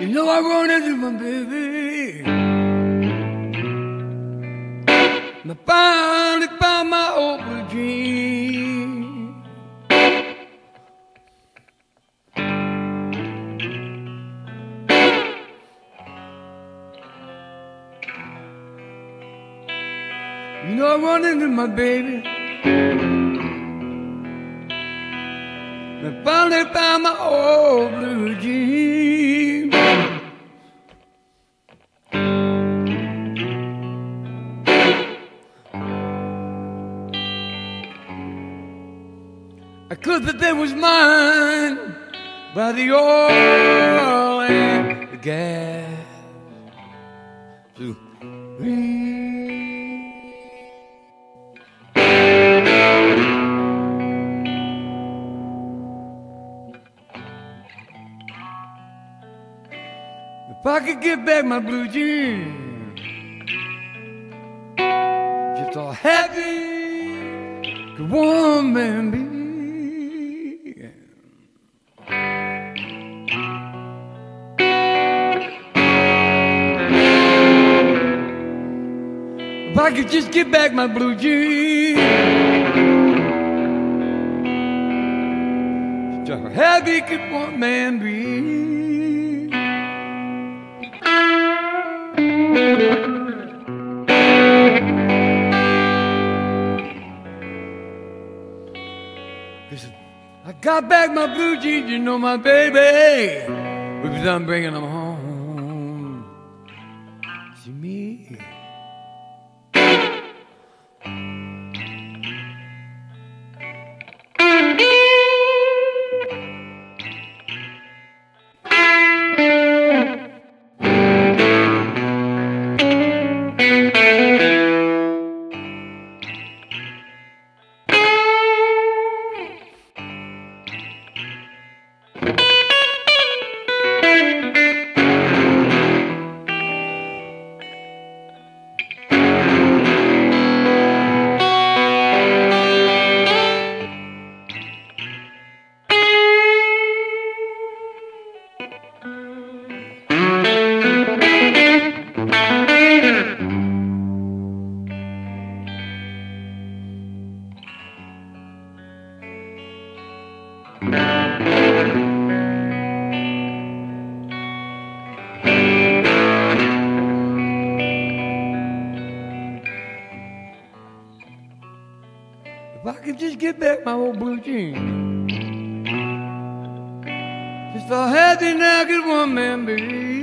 You know I run into my baby. I finally found my old blue dream. You know I run into my baby. I finally found my old blue dream. I could that they was mine by the oil and the gas. Blue. If I could get back my blue jeans, just how happy could one man be? If I could just get back my blue jeans, just how happy could one man be? I got back my blue jeans, you know my baby, because I'm bringing them home to me. If I could just get back my old blue jeans, just how happy now could one man be?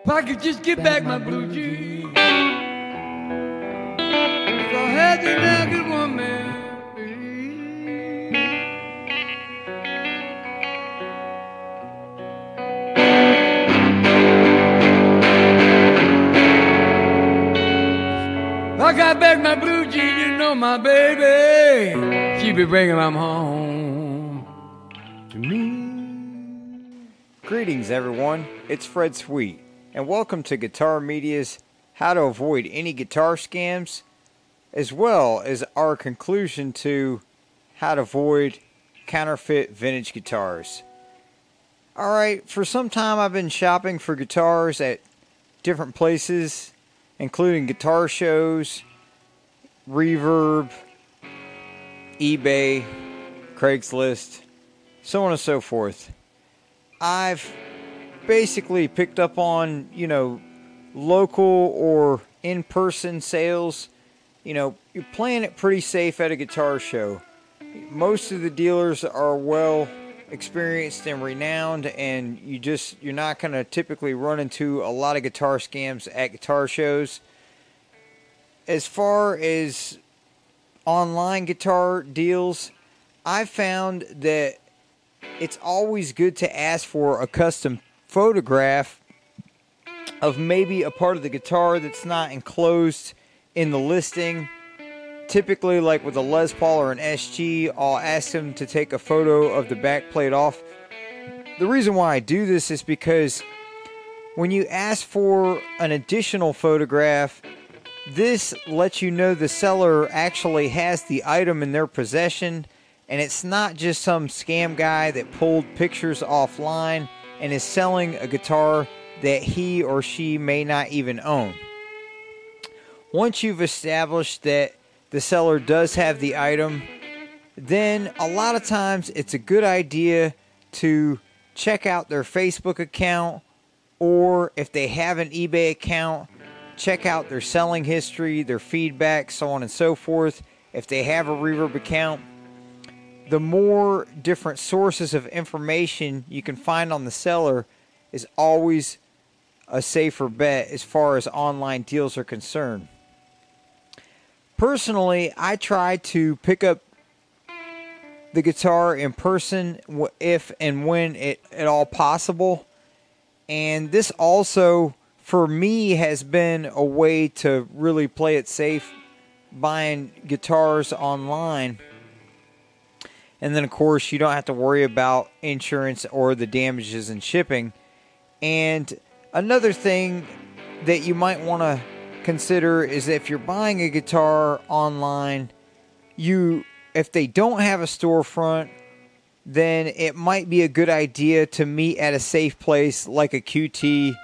If I could just get back my blue jeans, just how happy now could one man be? I got back my blue jeans, you know my baby, she be bringing them home to me. Greetings everyone, it's Fred Sweet, and welcome to Guitar Media's How to Avoid Any Guitar Scams, as well as our conclusion to how to avoid counterfeit vintage guitars. Alright, for some time I've been shopping for guitars at different places, including guitar shows, Reverb, eBay, Craigslist, so on and so forth. I've basically picked up on, local or in-person sales. You're playing it pretty safe at a guitar show. Most of the dealers are well experienced and renowned, and you're not going to typically run into a lot of guitar scams at guitar shows. As far as online guitar deals, I found that it's always good to ask for a custom photograph of maybe a part of the guitar that's not enclosed in the listing. Typically, like with a Les Paul or an SG, I'll ask them to take a photo of the back plate off. The reason why I do this is because when you ask for an additional photograph, This lets you know the seller actually has the item in their possession, and it's not just some scam guy that pulled pictures offline and is selling a guitar that he or she may not even own. Once you've established that the seller does have the item, then a lot of times it's a good idea to check out their Facebook account, or if they have an eBay account, check out their selling history, their feedback, so on and so forth. If they have a Reverb account, the more different sources of information you can find on the seller is always a safer bet as far as online deals are concerned. Personally, I try to pick up the guitar in person if and when at all possible. And this also, for me, has been a way to really play it safe, buying guitars online. And then, of course, you don't have to worry about insurance or the damages and shipping. And another thing that you might want to consider is if you're buying a guitar online, if they don't have a storefront, then it might be a good idea to meet at a safe place like a QT,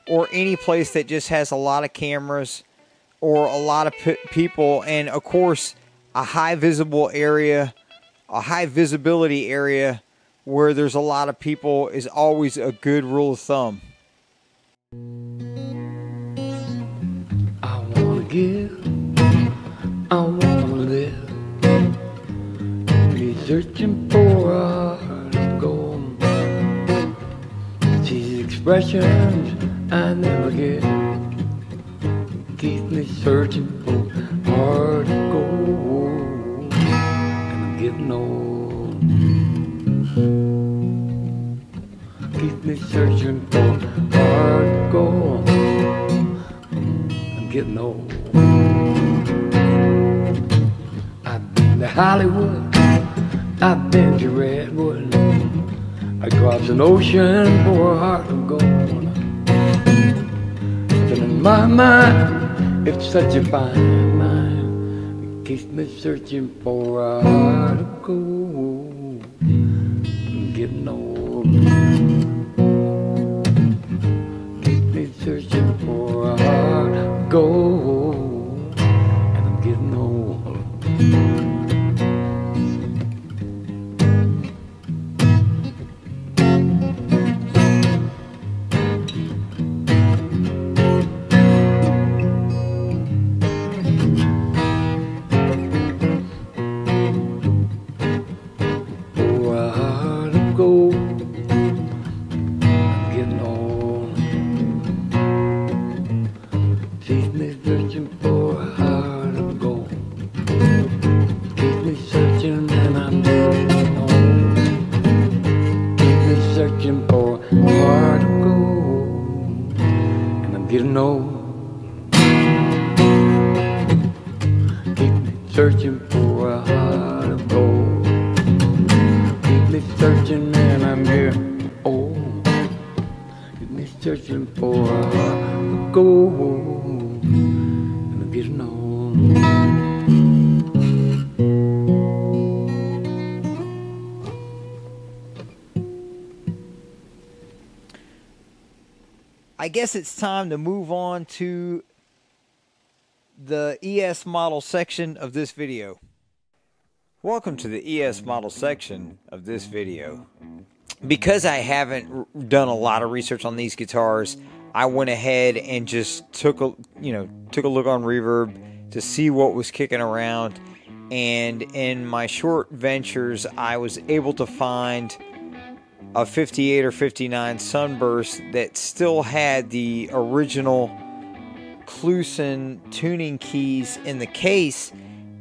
or any place that just has a lot of cameras or a lot of people, and of course a high visibility area where there's a lot of people is always a good rule of thumb. I wanna give, I wanna live. Be searching for a heart of gold. These expressions I never get keep me searching for a heart of gold. And I'm getting old. Keep me searching for a heart of gold. I'm getting old. I've been to Hollywood, I've been to Redwood, I crossed an ocean for a heart of gold. But in my mind, it's such a fine mind, it keeps me searching for a heart of gold. I'm getting old. Keep me searching for a heart of gold, and I'm getting old. Searching for a heart of gold. Keep me searching and I'm getting old. Keep me searching for a heart of gold, and I'm getting old. I guess it's time to move on to the ES model section of this video. Welcome to the ES model section of this video. Because I haven't done a lot of research on these guitars, I went ahead and just took a look on Reverb to see what was kicking around, and in my short ventures I was able to find a 58 or 59 Sunburst that still had the original Kluson tuning keys in the case.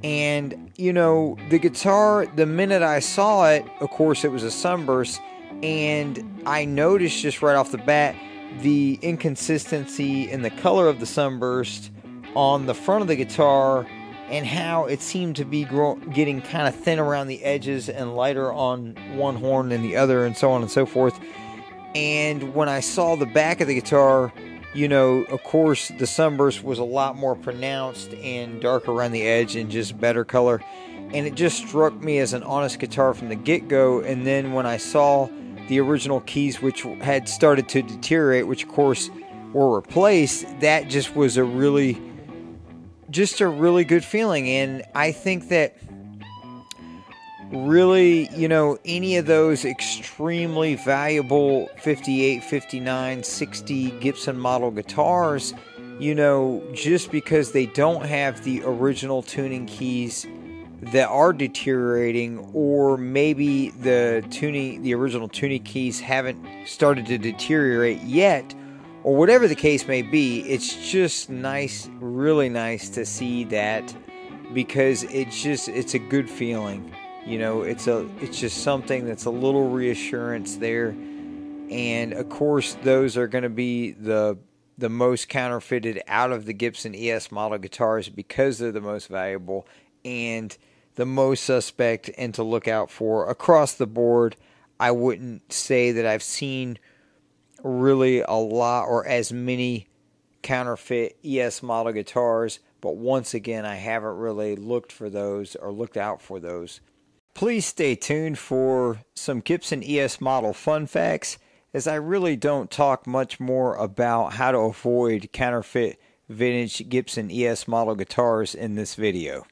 And the guitar, the minute I saw it, of course it was a Sunburst, and I noticed just right off the bat the inconsistency in the color of the Sunburst on the front of the guitar, and how it seemed to be getting kind of thin around the edges and lighter on one horn than the other, and so on and so forth. And when I saw the back of the guitar, You know, of course, the sunburst was a lot more pronounced and darker around the edge and just better color. And it just struck me as an honest guitar from the get-go. And then when I saw the original keys, which had started to deteriorate, which of course were replaced, that just was a really good feeling. And I think that really, you know, any of those extremely valuable 58, 59, 60 Gibson model guitars, you know, just because they don't have the original tuning keys that are deteriorating, or maybe the original tuning keys haven't started to deteriorate yet, or whatever the case may be, it's just nice, really nice to see that, because it's a good feeling. You know, it's just something that's a little reassurance there. And of course, those are going to be the most counterfeited out of the Gibson ES model guitars, because they're the most valuable and the most suspect and to look out for across the board. I wouldn't say that I've seen really a lot or as many counterfeit ES model guitars, but once again, I haven't really looked for those or looked out for those. Please stay tuned for some Gibson ES model fun facts, as I really don't talk much more about how to avoid counterfeit vintage Gibson ES model guitars in this video.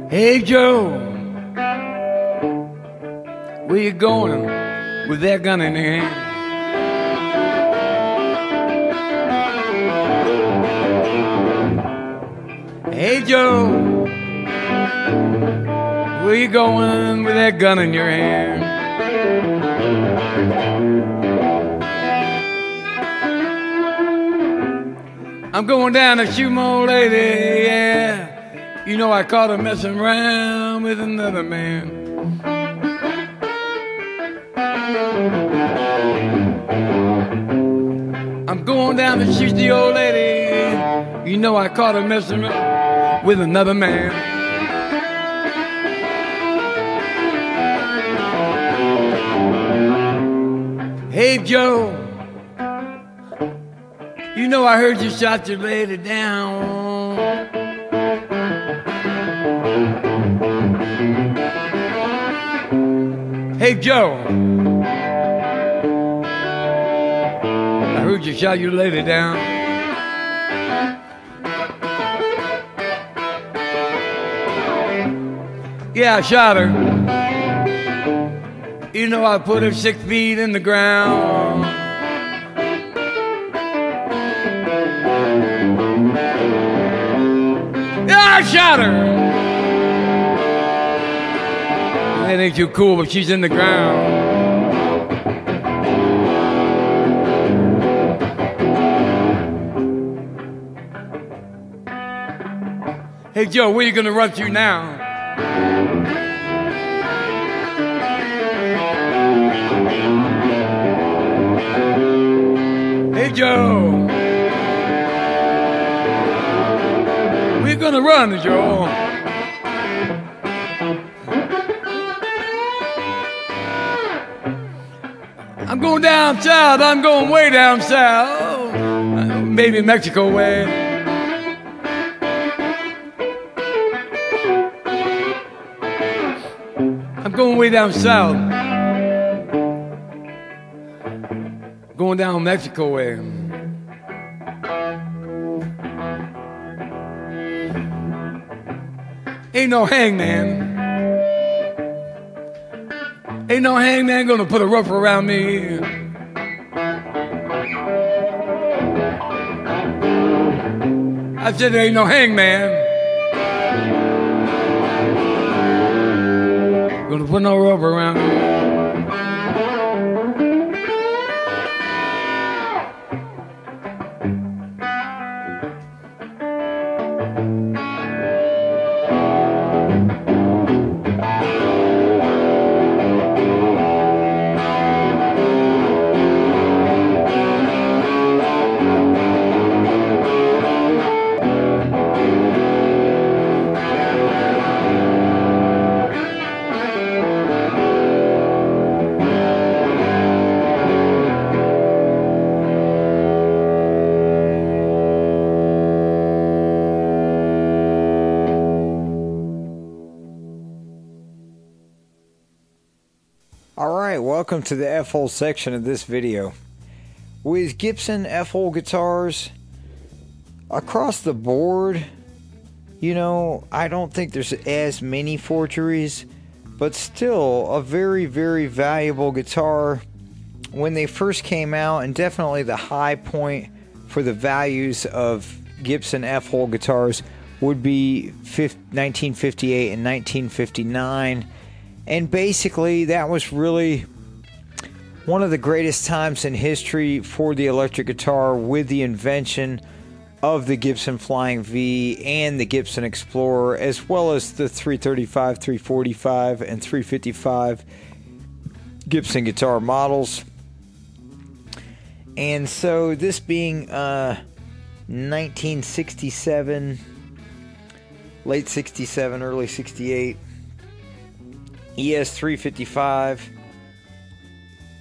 Hey Joe, where you going with that gun in your hand? Hey Joe, where you going with that gun in your hand? I'm going down to shoot my old lady, yeah. You know I caught her messing around with another man. I'm going down to shoot the old lady. You know I caught her messing around with another man. Hey Joe, you know I heard you shot your lady down. Hey Joe, I heard you shot your lady down. Yeah, I shot her. You know I put her 6 feet in the ground. Yeah, I shot her. That ain't too cool, but she's in the ground. Hey Joe, where you gonna run to now? Hey Joe, where you gonna run, Joe? I'm going down south, I'm going way down south, maybe Mexico way. I'm going way down south, going down Mexico way. Ain't no hangman. Ain't no hangman gonna put a rope around me. I said there ain't no hangman gonna put no rope around me. Alright, welcome to the F-hole section of this video. With Gibson F-hole guitars, across the board, I don't think there's as many forgeries, but still a very, very valuable guitar when they first came out, and definitely the high point for the values of Gibson F-hole guitars would be 1958 and 1959. And basically, that was really one of the greatest times in history for the electric guitar, with the invention of the Gibson Flying V and the Gibson Explorer, as well as the 335, 345, and 355 Gibson guitar models. And so, this being 1967, late 67, early 68, ES355.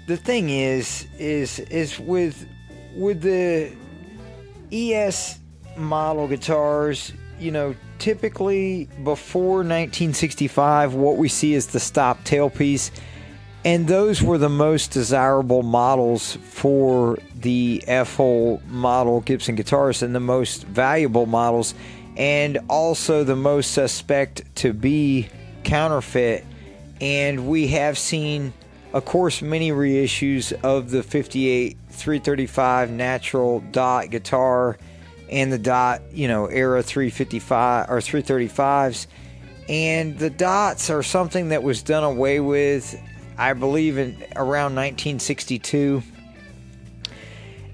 The thing is with the ES model guitars, typically before 1965, what we see is the stop tailpiece, and those were the most desirable models for the F-hole model Gibson guitars, and the most valuable models, and also the most suspect to be counterfeit. And we have seen, of course, many reissues of the 58 335 natural dot guitar and the dot, era 355 or 335s. And the dots are something that was done away with, I believe, in around 1962.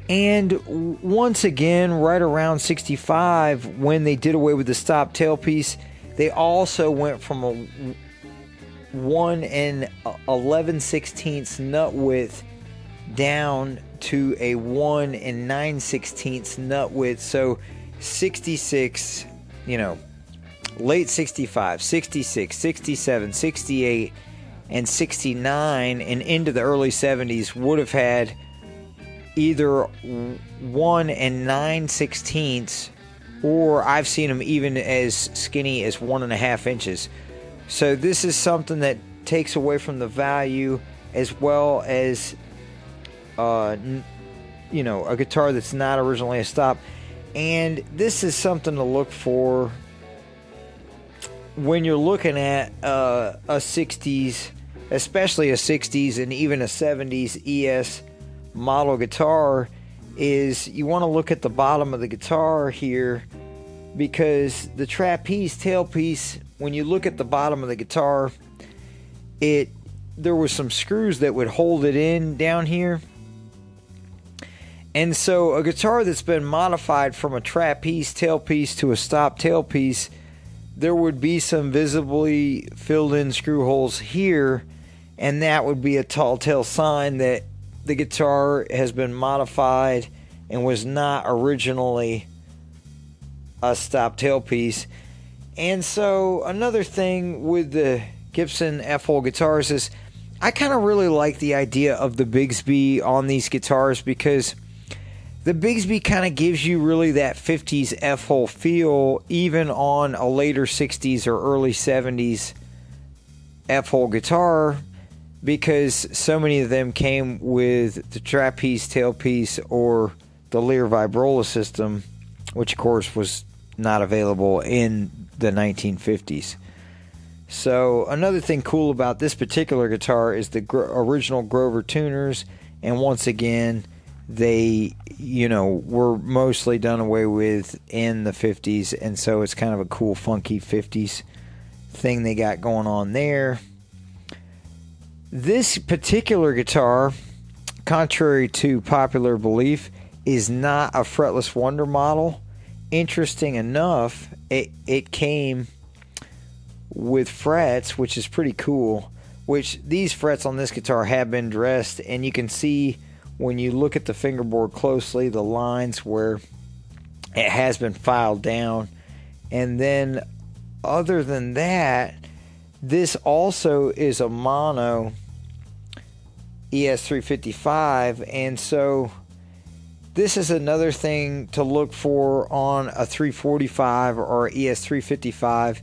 And once again, right around 65, when they did away with the stop tailpiece, they also went from a 1 11/16 nut width down to a 1 9/16 nut width. So 66, late 65, 66, 67, 68, and 69, and into the early 70s would have had either 1 9/16, or I've seen them even as skinny as 1.5 inches. So this is something that takes away from the value, as well as, a guitar that's not originally a stop. And this is something to look for when you're looking at a 60s, especially a 60s and even a 70s ES model guitar, is you want to look at the bottom of the guitar here, because the trapeze tailpiece, when you look at the bottom of the guitar, there was some screws that would hold it in down here. And so a guitar that's been modified from a trapeze tailpiece to a stop tailpiece, there would be some visibly filled in screw holes here, and that would be a tall tale sign that the guitar has been modified and was not originally a stop tailpiece. And so another thing with the Gibson F-hole guitars is I kind of really like the idea of the Bigsby on these guitars, because the Bigsby kind of gives you really that 50s F-hole feel, even on a later 60s or early 70s F-hole guitar, because so many of them came with the trapeze tailpiece or the Lear Vibrola system, which of course was not available in the 1950s. So another thing cool about this particular guitar is the original Grover tuners, and once again, they were mostly done away with in the 50s, and so it's kind of a cool funky 50s thing they got going on there. This particular guitar, contrary to popular belief, is not a fretless wonder model. Interesting enough, it came with frets, which is pretty cool, which these frets on this guitar have been dressed, and you can see when you look at the fingerboard closely the lines where it has been filed down. And then other than that, this also is a mono ES355, and so this is another thing to look for on a 345 or ES355,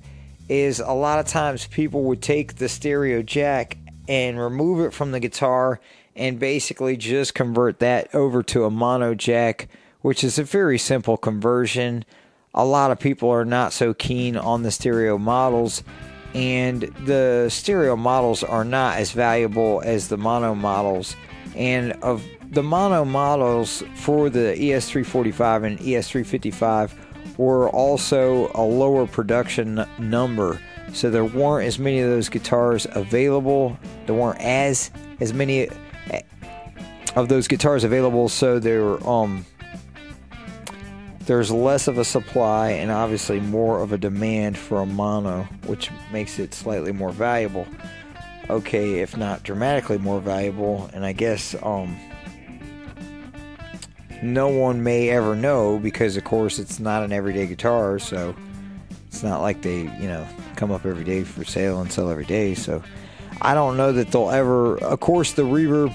is a lot of times people would take the stereo jack and remove it from the guitar and basically just convert that over to a mono jack, which is a very simple conversion. A lot of people are not so keen on the stereo models, and the stereo models are not as valuable as the mono models. And of the mono models for the ES345 and ES355 were also a lower production number. So there weren't as many of those guitars available. There weren't as many of those guitars available, so there's less of a supply and obviously more of a demand for a mono, which makes it slightly more valuable. Okay, if not dramatically more valuable, and I guess no one may ever know, because of course it's not an everyday guitar, so it's not like they, come up every day for sale and sell every day. So I don't know that they'll ever. Of course, the Reverb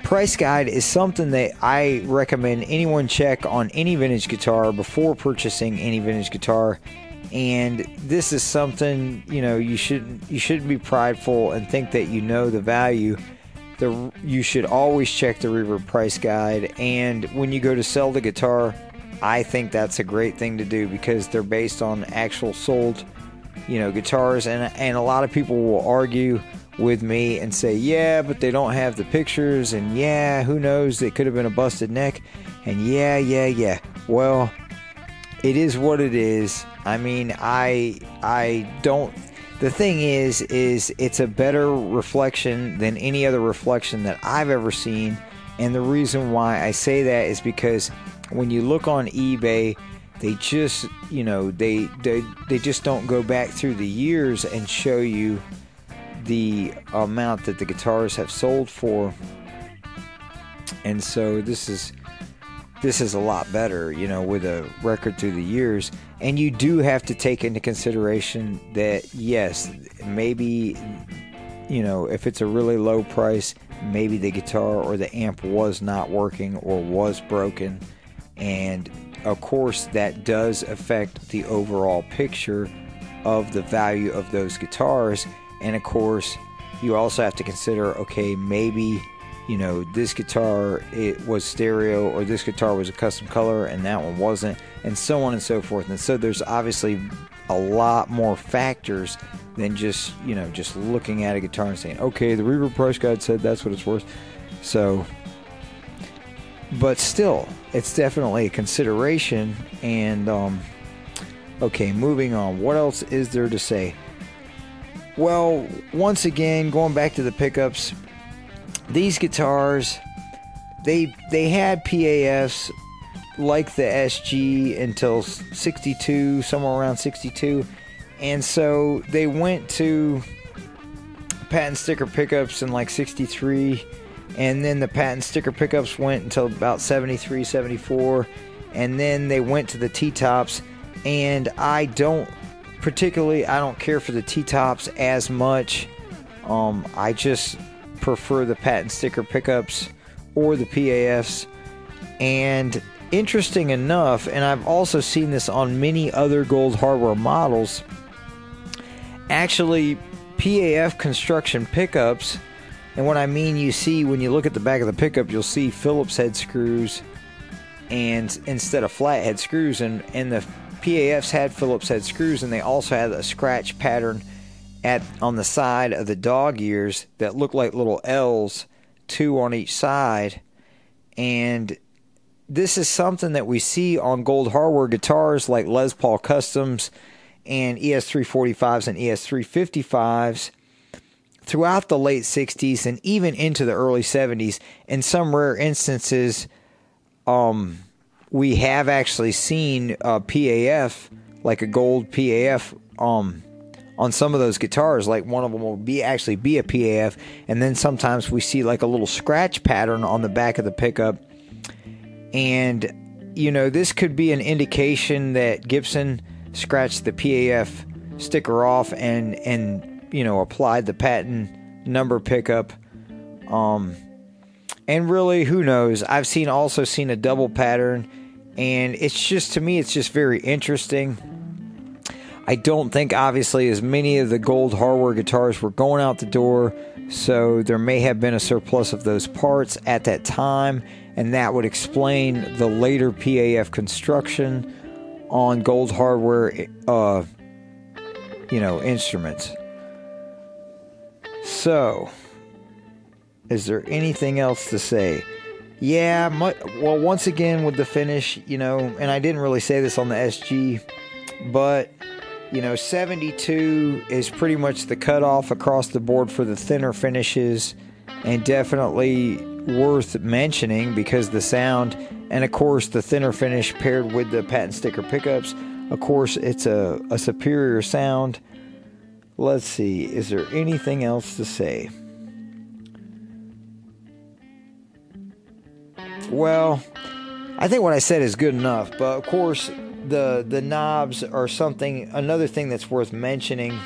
price guide is something that I recommend anyone check on any vintage guitar before purchasing any vintage guitar. And this is something, you shouldn't be prideful and think that you know the value. You should always check the Reverb price guide, and when you go to sell the guitar, I think that's a great thing to do, because they're based on actual sold, guitars, and a lot of people will argue with me and say, yeah, but they don't have the pictures, and yeah, who knows, they could have been a busted neck, and yeah. Well, it is what it is. I mean, I don't. The thing is it's a better reflection than any other reflection that I've ever seen, and the reason why I say that is because when you look on eBay, they just, they just don't go back through the years and show you the amount that the guitars have sold for. And so this is a lot better, with a record through the years. And you do have to take into consideration that, yes, maybe, if it's a really low price, maybe the guitar or the amp was not working or was broken. And of course, that does affect the overall picture of the value of those guitars. And of course, you also have to consider, okay, maybe, this guitar, it was stereo, or this guitar was a custom color and that one wasn't, and so on and so forth. And so there's obviously a lot more factors than just looking at a guitar and saying, okay, the Reverb price guide said that's what it's worth. So, but still, it's definitely a consideration. And okay, moving on. What else is there to say? Well, once again, going back to the pickups, these guitars, they had PAFs like the SG until 62, somewhere around 62, and so they went to patent sticker pickups in like 63, and then the patent sticker pickups went until about 73, 74, and then they went to the T-tops, and I don't care for the T-tops as much. I just prefer the patent sticker pickups or the PAFs. And interesting enough, and I've also seen this on many other gold hardware models, actually PAF construction pickups, and what I mean, you see when you look at the back of the pickup, you'll see Phillips head screws and instead of flat head screws, and the PAFs had Phillips head screws, and they also had a scratch pattern on the side of the dog ears that look like little L's, 2 on each side. And this is something that we see on gold hardware guitars like Les Paul Customs and ES345s and ES355s throughout the late 60s and even into the early 70s. In some rare instances, we have actually seen a PAF, like a gold PAF, on some of those guitars. Like one of them will actually be a PAF, and then sometimes we see like a little scratch pattern on the back of the pickup. And this could be an indication that Gibson scratched the PAF sticker off and applied the patent number pickup. And really, who knows? I've also seen a double pattern, and it's just, to me, it's just very interesting. I don't think, obviously, as many of the gold hardware guitars were going out the door, so there may have been a surplus of those parts at that time, and that would explain the later PAF construction on gold hardware, instruments. So, is there anything else to say? Yeah, well, once again with the finish, and I didn't really say this on the SG, but 72 is pretty much the cutoff across the board for the thinner finishes, and definitely worth mentioning because the sound, and of course the thinner finish paired with the patent sticker pickups, of course it's a superior sound. Let's see, is there anything else to say? Well, I think what I said is good enough, but of course the knobs are another thing that's worth mentioning,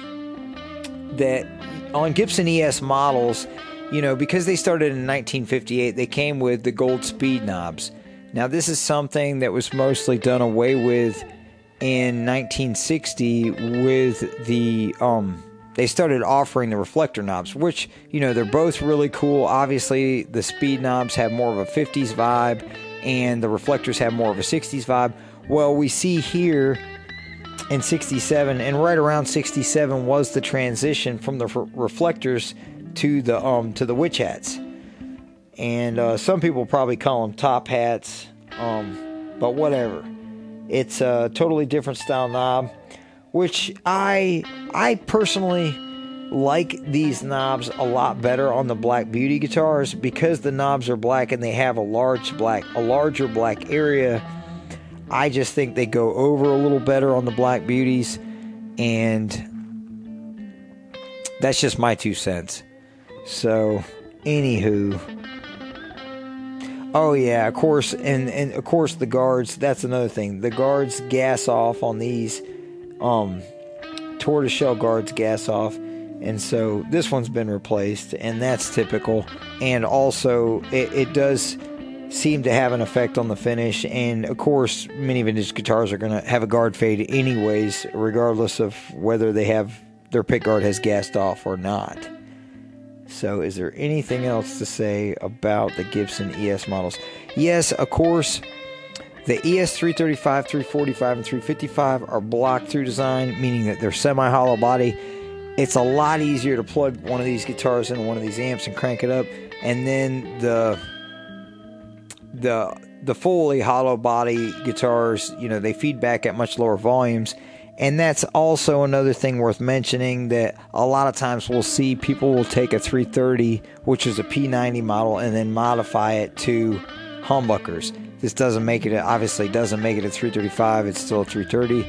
that on Gibson ES models, because they started in 1958, they came with the gold speed knobs. Now this is something that was mostly done away with in 1960 with the they started offering the reflector knobs, which they're both really cool. Obviously the speed knobs have more of a 50s vibe and the reflectors have more of a 60s vibe. Well, we see here in 67, and right around 67 was the transition from the reflectors to the witch hats, and some people probably call them top hats, but whatever. It's a totally different style knob, which I personally like these knobs a lot better on the Black Beauty guitars because the knobs are black and they have a larger black area. I just think they go over a little better on the Black Beauties, and that's just my 2 cents. So, anywho, oh yeah, of course, and of course the guards. That's another thing. The guards gas off on these. Tortoiseshell guards gas off, and so this one's been replaced, and that's typical. And also, it does seem to have an effect on the finish, and of course many vintage guitars are going to have a guard fade anyways, regardless of whether their pick guard has gassed off or not. So is there anything else to say about the Gibson ES models? Yes, of course, the ES 335, 345, and 355 are block through design, meaning that they're semi-hollow body. It's a lot easier to plug one of these guitars into one of these amps and crank it up, and then the fully hollow body guitars, they feed back at much lower volumes. And that's also another thing worth mentioning, that a lot of times we'll see people will take a 330, which is a P90 model, and then modify it to humbuckers. This obviously doesn't make it a 335, it's still a 330,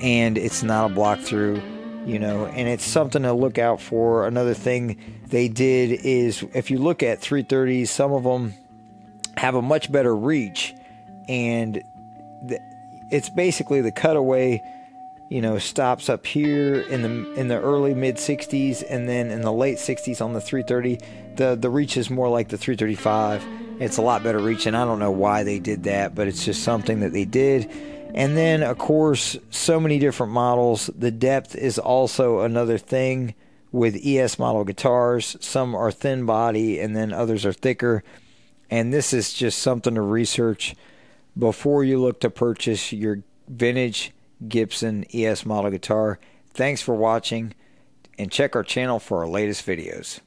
and it's not a block through, and it's something to look out for. Another thing they did is, if you look at 330s, some of them have a much better reach, and it's basically the cutaway, stops up here in the early mid 60s, and then in the late 60s on the 330, the reach is more like the 335. It's a lot better reach, and I don't know why they did that, but it's just something that they did. And then, of course, so many different models. The depth is also another thing with ES model guitars. Some are thin body, and then others are thicker. And this is just something to research before you look to purchase your vintage Gibson ES model guitar. Thanks for watching, and check our channel for our latest videos.